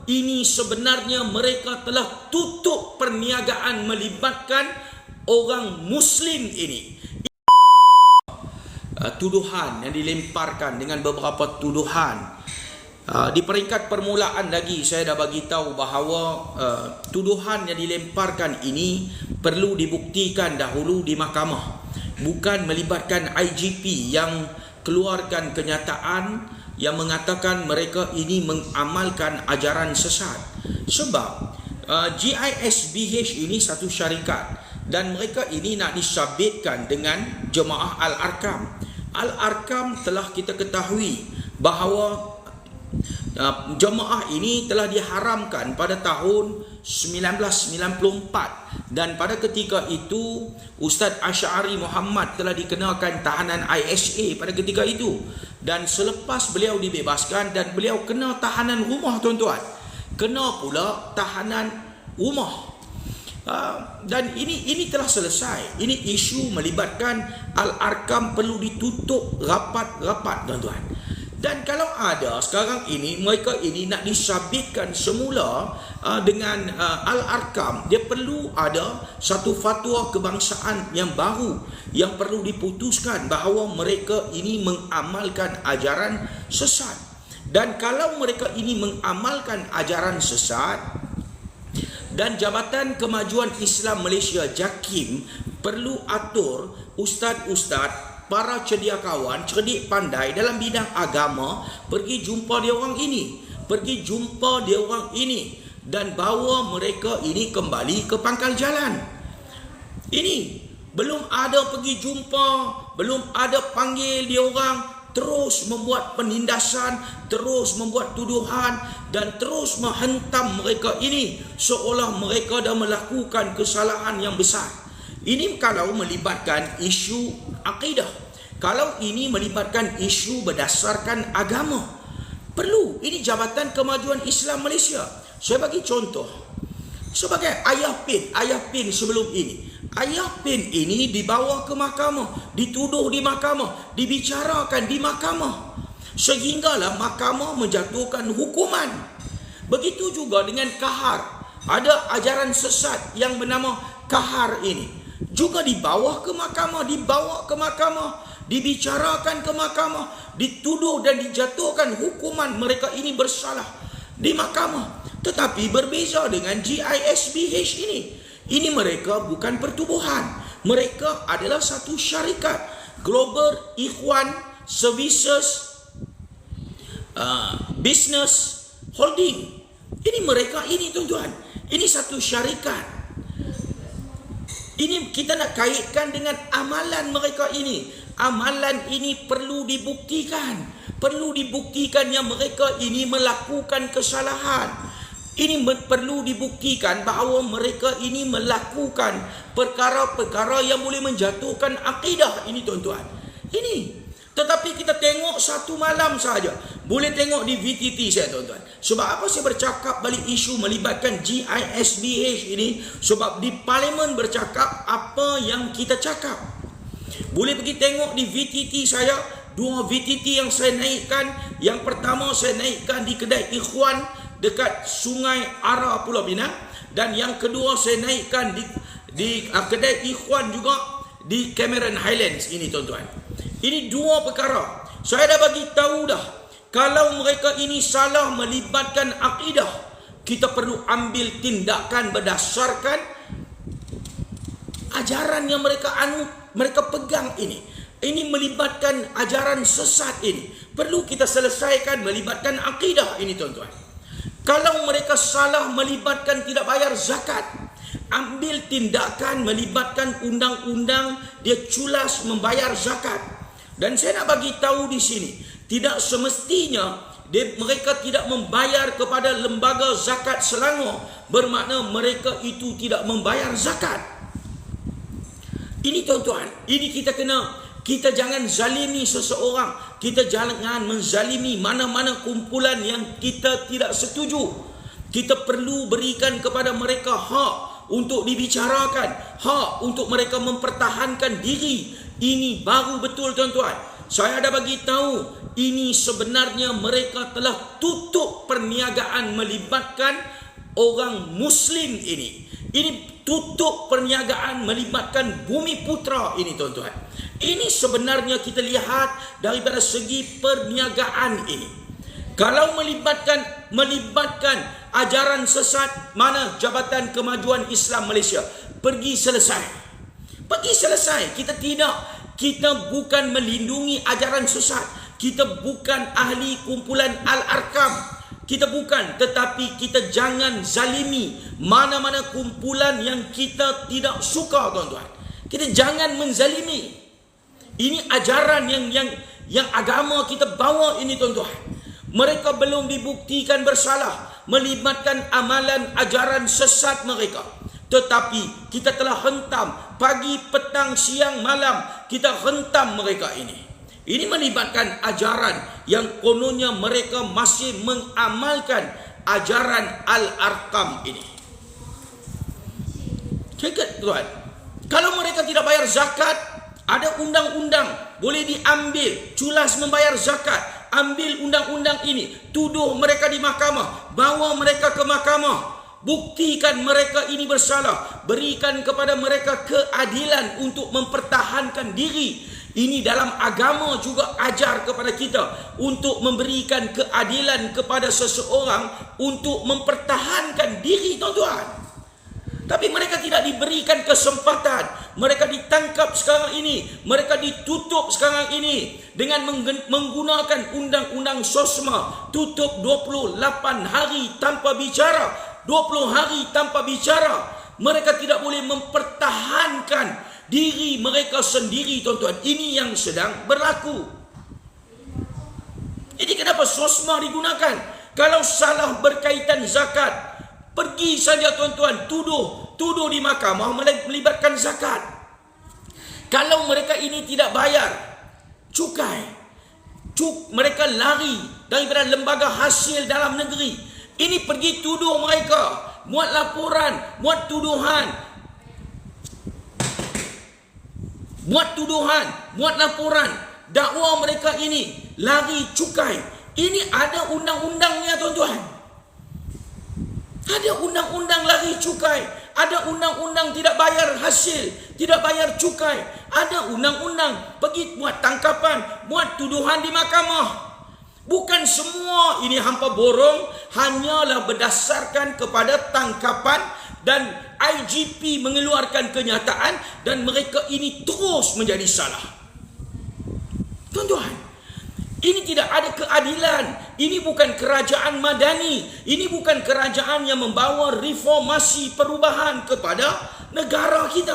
ini sebenarnya mereka telah tutup perniagaan melibatkan orang Muslim ini. Tuduhan yang dilemparkan dengan beberapa tuduhan. Di peringkat permulaan lagi saya dah bagi tahu bahawa tuduhan yang dilemparkan ini perlu dibuktikan dahulu di mahkamah. Bukan melibatkan IGP yang keluarkan kenyataan yang mengatakan mereka ini mengamalkan ajaran sesat. Sebab GISBH ini satu syarikat dan mereka ini nak disabitkan dengan Jemaah Al-Arkam. Al-Arkam telah kita ketahui bahawa jemaah ini telah diharamkan pada tahun 1994 dan pada ketika itu Ustaz Asy'ari Muhammad telah dikenakan tahanan ISA pada ketika itu, dan selepas beliau dibebaskan dan beliau kena tahanan rumah, tuan-tuan, kena pula tahanan rumah. Dan ini telah selesai. Ini isu melibatkan Al-Arkam perlu ditutup rapat-rapat, tuan-tuan. Dan kalau ada sekarang ini mereka ini nak disabitkan semula dengan Al-Arkam, dia perlu ada satu fatwa kebangsaan yang baru yang perlu diputuskan bahawa mereka ini mengamalkan ajaran sesat. Dan kalau mereka ini mengamalkan ajaran sesat, dan Jabatan Kemajuan Islam Malaysia JAKIM perlu atur ustaz-ustaz, para cediakawan, cerdik pandai dalam bidang agama, pergi jumpa dia orang ini, dan bawa mereka ini kembali ke pangkal jalan. Ini belum ada pergi jumpa, belum ada panggil dia orang, terus membuat penindasan, terus membuat tuduhan dan terus menghentam mereka ini seolah mereka dah melakukan kesalahan yang besar. Ini kalau melibatkan isu akidah. Kalau ini melibatkan isu berdasarkan agama, perlu. Ini Jabatan Kemajuan Islam Malaysia. Saya bagi contoh. Sebagai ayah pin sebelum ini. Ayah pin ini dibawa ke mahkamah, dituduh di mahkamah, dibicarakan di mahkamah, sehinggalah mahkamah menjatuhkan hukuman. Begitu juga dengan Kahar. Ada ajaran sesat yang bernama Kahar ini juga dibawa ke mahkamah, dibicarakan ke mahkamah, dituduh dan dijatuhkan hukuman mereka ini bersalah di mahkamah. Tetapi berbeza dengan GISBH ini. Ini mereka bukan pertubuhan. Mereka adalah satu syarikat, Global Ikhwan Services Business Holding. Ini mereka ini, tuan-tuan. Ini satu syarikat. Ini kita nak kaitkan dengan amalan mereka ini. Amalan ini perlu dibuktikan. Perlu dibuktikan yang mereka ini melakukan kesalahan. Ini perlu dibuktikan bahawa mereka ini melakukan perkara-perkara yang boleh menjatuhkan akidah ini, tuan-tuan. Ini. Tetapi kita tengok satu malam saja. Boleh tengok di VTT saya, tuan-tuan. Sebab apa saya bercakap balik isu melibatkan GISBH ini? Sebab di Parlimen bercakap apa yang kita cakap. Boleh pergi tengok di VTT saya. Dua VTT yang saya naikkan. Yang pertama saya naikkan di kedai Ikhwan dekat Sungai Ara, Pulau Pinang. Dan yang kedua saya naikkan di kedai Ikhwan juga di Cameron Highlands ini, tuan-tuan. Ini dua perkara. Saya dah bagi tahu dah. Kalau mereka ini salah melibatkan akidah, kita perlu ambil tindakan berdasarkan ajaran yang mereka pegang ini. Ini melibatkan ajaran sesat ini. Perlu kita selesaikan melibatkan akidah ini, tuan-tuan. Kalau mereka salah melibatkan tidak bayar zakat, ambil tindakan melibatkan undang-undang dia culas membayar zakat. Dan saya nak bagi tahu di sini, tidak semestinya mereka tidak membayar kepada lembaga zakat Selangor bermakna mereka itu tidak membayar zakat. Ini, tuan-tuan, ini kita jangan zalimi seseorang. Kita jangan menzalimi mana-mana kumpulan yang kita tidak setuju. Kita perlu berikan kepada mereka hak untuk dibicarakan, hak untuk mereka mempertahankan diri. Ini baru betul, tuan-tuan. Saya ada bagi tahu ini sebenarnya mereka telah tutup perniagaan melibatkan orang Muslim ini. Ini tutup perniagaan melibatkan Bumi Putra ini, tuan-tuan. Ini sebenarnya kita lihat daripada segi perniagaan ini. Kalau melibatkan ajaran sesat, mana Jabatan Kemajuan Islam Malaysia? Pergi selesai. Kita bukan melindungi ajaran sesat. Kita bukan ahli kumpulan Al-Arkam. Kita bukan, tetapi kita jangan zalimi mana-mana kumpulan yang kita tidak suka, tuan-tuan. Kita jangan menzalimi. Ini ajaran yang agama kita bawa ini, tuan-tuan. Mereka belum dibuktikan bersalah melibatkan amalan ajaran sesat mereka. Tetapi kita telah hentam pagi, petang, siang, malam, kita hentam mereka ini. Ini melibatkan ajaran yang kononnya mereka masih mengamalkan ajaran Al-Arkam ini. Cakap, tuan. Kalau mereka tidak bayar zakat, ada undang-undang boleh diambil, culas membayar zakat. Ambil undang-undang ini, tuduh mereka di mahkamah, bawa mereka ke mahkamah, buktikan mereka ini bersalah, berikan kepada mereka keadilan untuk mempertahankan diri. Ini dalam agama juga ajar kepada kita untuk memberikan keadilan kepada seseorang untuk mempertahankan diri, tuan-tuan. Tapi mereka tidak diberikan kesempatan. Mereka ditangkap sekarang ini, mereka ditutup sekarang ini dengan menggunakan undang-undang SOSMA. Tutup 28 hari tanpa bicara, 20 hari tanpa bicara. Mereka tidak boleh mempertahankan diri mereka sendiri, tuan-tuan. Ini yang sedang berlaku. Jadi kenapa SOSMA digunakan? Kalau salah berkaitan zakat, pergi saja, tuan-tuan, tuduh di mahkamah melibatkan zakat. Kalau mereka ini tidak bayar cukai, mereka lari daripada lembaga hasil dalam negeri. Ini pergi tuduh mereka, buat laporan, buat laporan, dakwa mereka ini lari cukai. Ini ada undang-undangnya, tuan-tuan. Ada undang-undang lari cukai, ada undang-undang tidak bayar hasil, tidak bayar cukai, ada undang-undang pergi buat tangkapan, buat tuduhan di mahkamah. Bukan semua ini hampa borong, hanyalah berdasarkan kepada tangkapan dan IGP mengeluarkan kenyataan dan mereka ini terus menjadi salah. Tuan-tuan, ini tidak ada keadilan. Ini bukan kerajaan madani. Ini bukan kerajaan yang membawa reformasi perubahan kepada negara kita.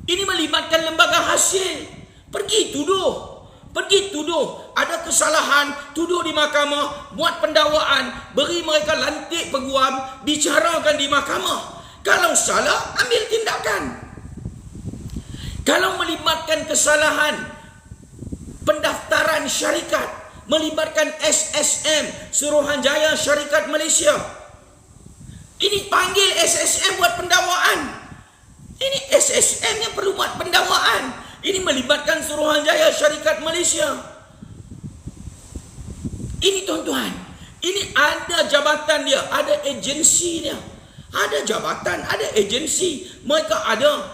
Ini melibatkan lembaga hasil. Pergi tuduh. Ada kesalahan, tuduh di mahkamah, buat pendakwaan, beri mereka lantik peguam, bicarakan di mahkamah. Kalau salah, ambil tindakan. Kalau melibatkan kesalahan pendaftaran syarikat, melibatkan SSM, Suruhanjaya Syarikat Malaysia, ini panggil SSM buat pendakwaan. Ini SSM yang perlu buat pendakwaan. Ini melibatkan Suruhanjaya Syarikat Malaysia. Ini, tuan-tuan, ini ada jabatan dia, ada agensi dia. Ada jabatan, ada agensi. Mereka ada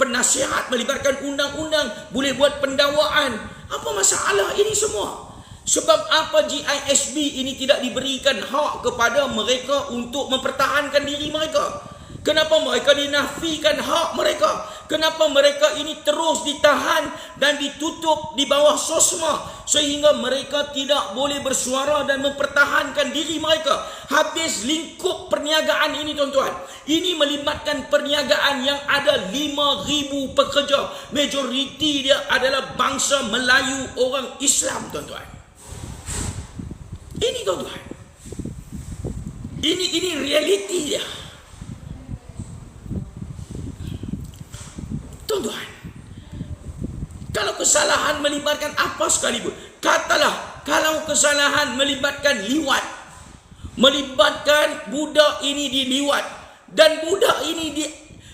penasihat, melibatkan undang-undang, boleh buat pendakwaan. Apa masalah ini semua? Sebab apa GISB ini tidak diberikan hak kepada mereka untuk mempertahankan diri mereka? Kenapa mereka dinafikan hak mereka? Kenapa mereka ini terus ditahan dan ditutup di bawah SOSMA sehingga mereka tidak boleh bersuara dan mempertahankan diri mereka? Habis lingkup perniagaan ini, tuan-tuan. Ini melibatkan perniagaan yang ada 5,000 pekerja. Majoriti dia adalah bangsa Melayu, orang Islam, tuan-tuan. Ini, tuan-tuan. Ini realiti dia. Tuan-tuan, kalau kesalahan melibatkan apa sekalipun, katalah kalau kesalahan melibatkan liwat, melibatkan budak ini diliwat, dan budak ini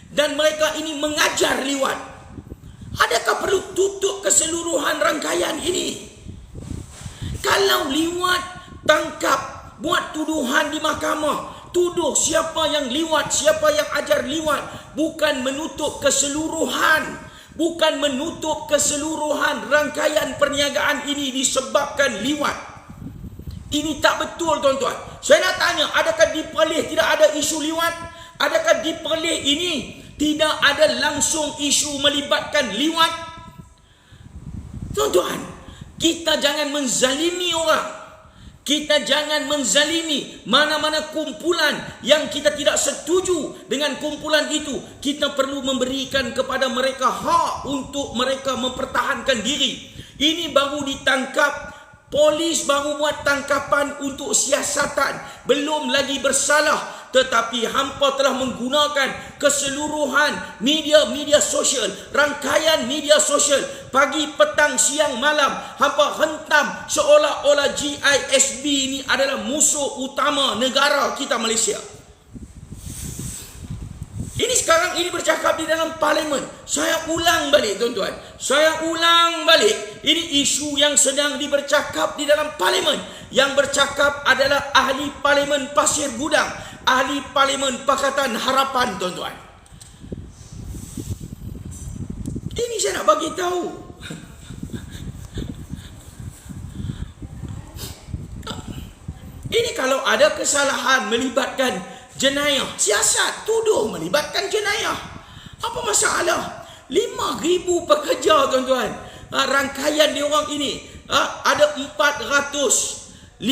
dan mereka ini mengajar liwat, adakah perlu tutup keseluruhan rangkaian ini? Kalau liwat, tangkap, buat tuduhan di mahkamah, tuduh siapa yang liwat, siapa yang ajar liwat, bukan menutup keseluruhan. Bukan menutup keseluruhan rangkaian perniagaan ini disebabkan liwat. Ini tak betul, tuan-tuan. Saya nak tanya, adakah di Perlis tidak ada isu liwat? Adakah di Perlis ini tidak ada langsung isu melibatkan liwat? Tuan-tuan, kita jangan menzalimi orang. Kita jangan menzalimi mana-mana kumpulan yang kita tidak setuju dengan kumpulan itu. Kita perlu memberikan kepada mereka hak untuk mereka mempertahankan diri. Ini baru ditangkap. Polis baru buat tangkapan untuk siasatan. Belum lagi bersalah. Tetapi hampa telah menggunakan keseluruhan media sosial, rangkaian media sosial, pagi, petang, siang, malam. Hampa hentam seolah-olah GISB ini adalah musuh utama negara kita Malaysia. Ini sekarang ini bercakap di dalam parlimen. Saya ulang balik, tuan-tuan. Saya ulang balik. Ini isu yang sedang dibercakap di dalam parlimen. Yang bercakap adalah ahli parlimen Pasir Gudang, ahli parlimen Pakatan Harapan, tuan-tuan. Ini saya nak bagi tahu. Ini kalau ada kesalahan melibatkan jenayah, siasat, tuduh melibatkan jenayah. Apa masalah? 5,000 pekerja, tuan-tuan. Rangkaian dia orang ini ada 416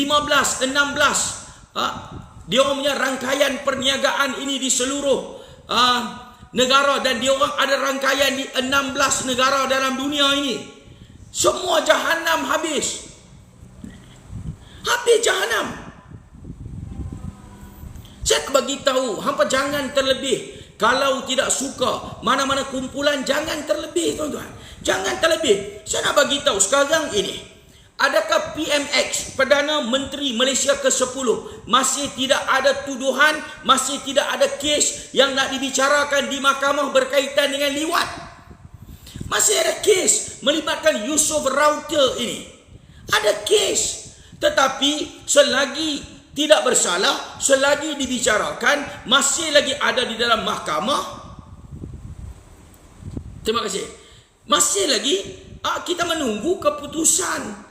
dia orang punya rangkaian perniagaan ini di seluruh negara, dan dia orang ada rangkaian di 16 negara dalam dunia ini. Semua jahanam habis. Habis jahanam. Saya bagi tahu, hampa jangan terlebih. Kalau tidak suka mana-mana kumpulan, jangan terlebih, tuan-tuan. Jangan terlebih. Saya nak bagi tahu sekarang ini, adakah PMX, Perdana Menteri Malaysia ke-10, masih tidak ada tuduhan, masih tidak ada kes yang nak dibicarakan di mahkamah berkaitan dengan liwat? Masih ada kes melibatkan Yusof Router ini. Ada kes. Tetapi selagi tidak bersalah, selagi dibicarakan, masih lagi ada di dalam mahkamah. Terima kasih. Masih lagi kita menunggu keputusan.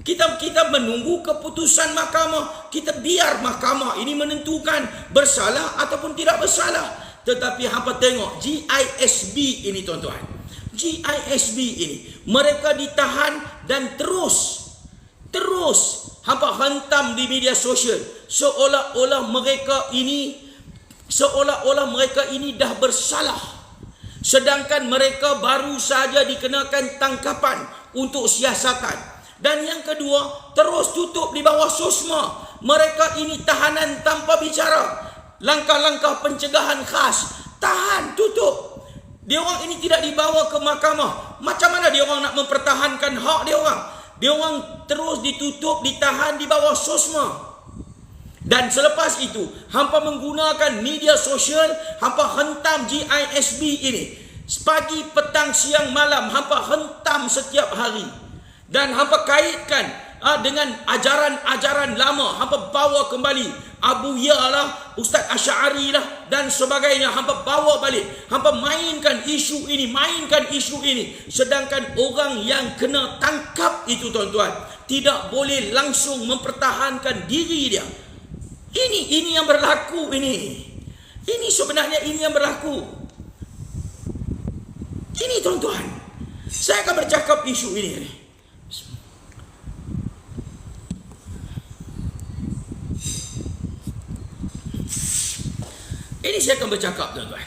Kita menunggu keputusan mahkamah. Kita biar mahkamah ini menentukan bersalah ataupun tidak bersalah. Tetapi hampa tengok GISB ini, tuan-tuan. GISB ini, mereka ditahan dan terus hampa hentam di media sosial seolah-olah mereka ini dah bersalah, sedangkan mereka baru saja dikenakan tangkapan untuk siasatan. Dan yang kedua, terus tutup di bawah SOSMA. Mereka ini tahanan tanpa bicara. Langkah-langkah pencegahan khas, tahan, tutup. Dia orang ini tidak dibawa ke mahkamah. Macam mana dia orang nak mempertahankan hak dia orang? Dia orang terus ditutup, ditahan di bawah SOSMA. Dan selepas itu, hampa menggunakan media sosial, hampa hentam GISB ini. Pagi, petang, siang, malam, hampa hentam setiap hari. Dan hampa kaitkan dengan ajaran-ajaran lama. Hampa bawa kembali Abu Ya lah, Ustaz Asy'ari lah dan sebagainya. Hampa bawa balik. Hampa mainkan isu ini, Sedangkan orang yang kena tangkap itu, tuan-tuan, tidak boleh langsung mempertahankan diri dia. Ini yang berlaku ini. Ini sebenarnya ini yang berlaku. Ini, tuan-tuan. Saya akan bercakap isu ini. Ini saya akan bercakap, tuan-tuan.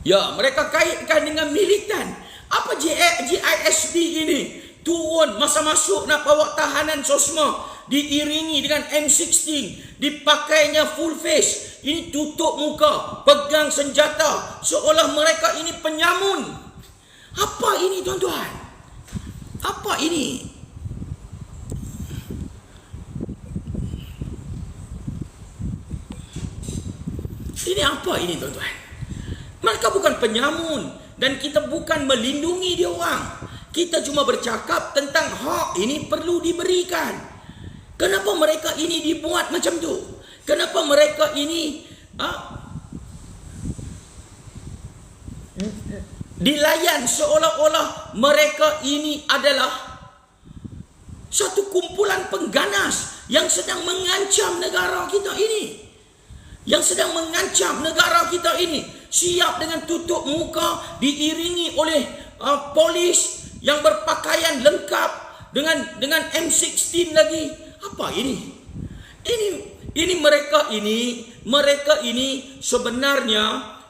Ya, mereka kaitkan dengan militan. Apa GISB ini? Turun masa masuk nak bawa tahanan SOSMA, diiringi dengan M16, dipakainya full face. Ini tutup muka, pegang senjata, seolah mereka ini penyamun. Apa ini, tuan-tuan? Apa ini? Ini apa ini, tuan-tuan? Mereka bukan penyamun dan kita bukan melindungi dia orang. Kita cuma bercakap tentang hak ini perlu diberikan. Kenapa mereka ini dibuat macam tu? Kenapa mereka ini dilayan seolah-olah mereka ini adalah satu kumpulan pengganas yang sedang mengancam negara kita ini. Yang sedang mengancam negara kita ini. Siap dengan tutup muka, diiringi oleh polis yang berpakaian lengkap dengan M16 lagi. Apa ini? Ini mereka ini sebenarnya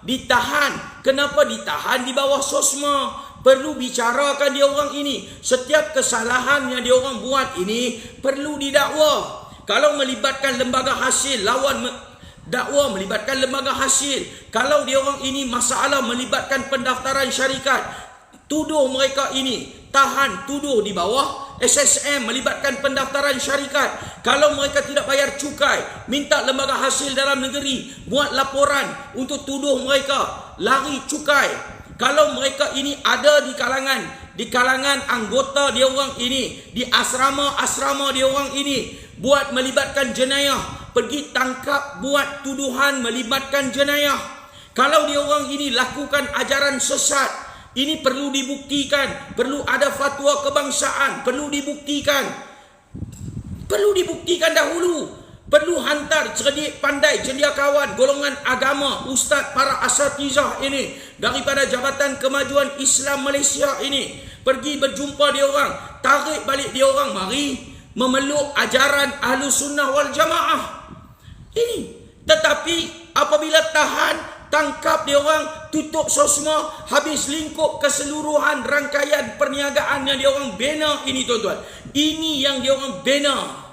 ditahan. Kenapa ditahan di bawah SOSMA? Perlu bicarakan dia orang ini. Setiap kesalahan yang dia orang buat ini perlu didakwa. Kalau melibatkan lembaga hasil, lawan dakwa melibatkan lembaga hasil. Kalau dia orang ini masalah melibatkan pendaftaran syarikat, tuduh mereka ini, tahan, tuduh di bawah SSM melibatkan pendaftaran syarikat. Kalau mereka tidak bayar cukai, minta lembaga hasil dalam negeri buat laporan untuk tuduh mereka lari cukai. Kalau mereka ini ada di kalangan anggota dia orang ini, di asrama dia orang ini buat melibatkan jenayah, pergi tangkap buat tuduhan melibatkan jenayah. Kalau dia orang ini lakukan ajaran sesat, ini perlu dibuktikan, perlu ada fatwa kebangsaan, perlu dibuktikan dahulu. Perlu hantar cerdik pandai cendekiawan golongan agama, ustaz, para asatizah ini daripada Jabatan Kemajuan Islam Malaysia ini, pergi berjumpa dia orang, tarik balik dia orang, mari memeluk ajaran Ahlus Sunnah wal Jamaah ini. Tetapi apabila tahan, tangkap dia orang, tutup SOSMA, habis lingkup keseluruhan rangkaian perniagaan yang dia orang bina ini, tuan-tuan. Ini yang dia orang bina.